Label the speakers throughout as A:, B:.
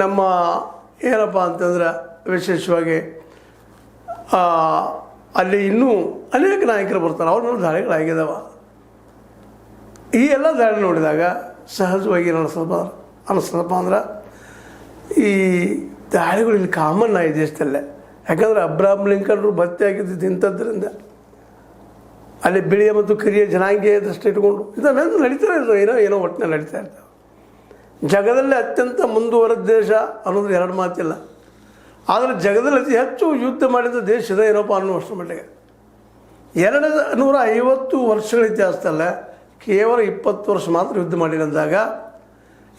A: ನಮ್ಮ ಏನಪ್ಪ ಅಂತಂದ್ರೆ ವಿಶೇಷವಾಗಿ ಅಲ್ಲಿ ಇನ್ನೂ ಅನೇಕ ನಾಯಕರು ಬರ್ತಾರೆ, ಅವ್ರ ಮೇಲೆ ದಾಳಿಗಳಾಗಿದ್ದಾವೆ. ಈ ಎಲ್ಲ ದಾಳಿ ನೋಡಿದಾಗ ಸಹಜವಾಗಿ ಅನಿಸ್ತದಪ್ಪ ಅಂದ್ರೆ ಈ ದಾಳಿಗಳು ಇಲ್ಲಿ ಕಾಮನ್ ಆಗಿ ದೇಶದಲ್ಲೇ. ಯಾಕಂದರೆ ಅಬ್ರಾಹಂ ಲಿಂಕನ್ರು ಭರ್ತಿ ಆಗಿದ್ದು ಇಂಥದ್ರಿಂದ ಅಲ್ಲಿ ಬಿಳಿಯ ಮತ್ತು ಕಿರಿಯ ಜನಾಂಗೀಯ ದೃಷ್ಟಿ ಇಟ್ಕೊಂಡು ಇದನ್ನೆಂದು ನಡೀತಾ ಇರ್ತವೆ, ಏನೋ ಒಟ್ಟಿನಲ್ಲಿ ನಡೀತಾ ಇರ್ತವೆ. ಜಗದಲ್ಲೇ ಅತ್ಯಂತ ಮುಂದುವರೆದ ದೇಶ ಅನ್ನೋದು ಎರಡು ಮಾತಿಲ್ಲ. ಆದರೆ ಜಗದಲ್ಲಿ ಅತಿ ಹೆಚ್ಚು ಯುದ್ಧ ಮಾಡಿದ ದೇಶ ಇದೆ ಏನಪ್ಪ ಅನ್ನುವಷ್ಟರ ಮಟ್ಟಿಗೆ 250 ವರ್ಷಗಳ ಇತಿಹಾಸದಲ್ಲೇ ಕೇವಲ 20 ವರ್ಷ ಮಾತ್ರ ಯುದ್ಧ ಮಾಡಿದಂದಾಗ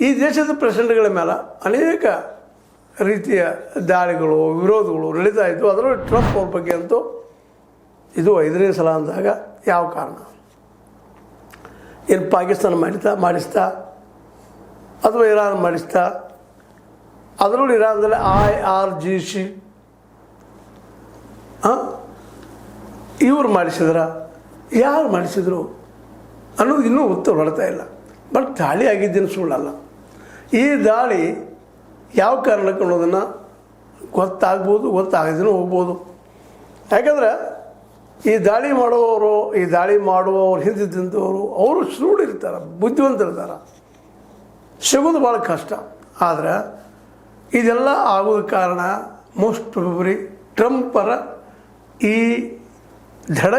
A: ಈ ದೇಶದ ಪ್ರೆಸಿಡೆಂಟ್ಗಳ ಮೇಲೆ ಅನೇಕ ರೀತಿಯ ದಾಳಿಗಳು ವಿರೋಧಗಳು ನಡೀತಾ ಇತ್ತು. ಅದರಲ್ಲೂ ಟ್ರಂಪ್ ಅವ್ರ ಬಗ್ಗೆ ಅಂತೂ ಇದು 5ನೇ ಸಲ ಅಂದಾಗ ಯಾವ ಕಾರಣ? ಏನು ಪಾಕಿಸ್ತಾನ ಮಾಡಿಸ್ತಾ ಅಥವಾ ಇರಾನ್ ಮಾಡಿಸ್ತಾ? ಅದರಲ್ಲೂ ಇರಾನ್ದಲ್ಲಿ IRGC ಇವ್ರು ಮಾಡಿಸಿದ್ರ, ಯಾರು ಮಾಡಿಸಿದ್ರು ಅನ್ನೋದು ಇನ್ನೂ ಉತ್ತರ ಹೊರಡ್ತಾ ಇಲ್ಲ. ಬಟ್ ದಾಳಿ ಆಗಿದ್ದೇನು ಸುಳ್ಳಲ್ಲ. ಈ ದಾಳಿ ಯಾವ ಕಾರಣಕ್ಕೆ ಅನ್ನೋದನ್ನು ಗೊತ್ತಾಗ್ಬೋದು, ಗೊತ್ತಾಗದೇನೂ ಹೋಗ್ಬೋದು. ಯಾಕಂದರೆ ಈ ದಾಳಿ ಮಾಡುವವರು ಹಿಂದಿದ್ದಂಥವರು ಅವರು ಶ್ರೂಢಿರ್ತಾರೆ, ಬುದ್ಧಿವಂತರಿರ್ತಾರೆ, ಸಿಗೋದು ಭಾಳ ಕಷ್ಟ. ಆದರೆ ಇದೆಲ್ಲ ಆಗೋದಕ್ಕೆ ಕಾರಣ ಮೋಸ್ಟ್ ಪ್ರೊಬಬ್ಲಿ ಟ್ರಂಪರ ಈ ದೃಢ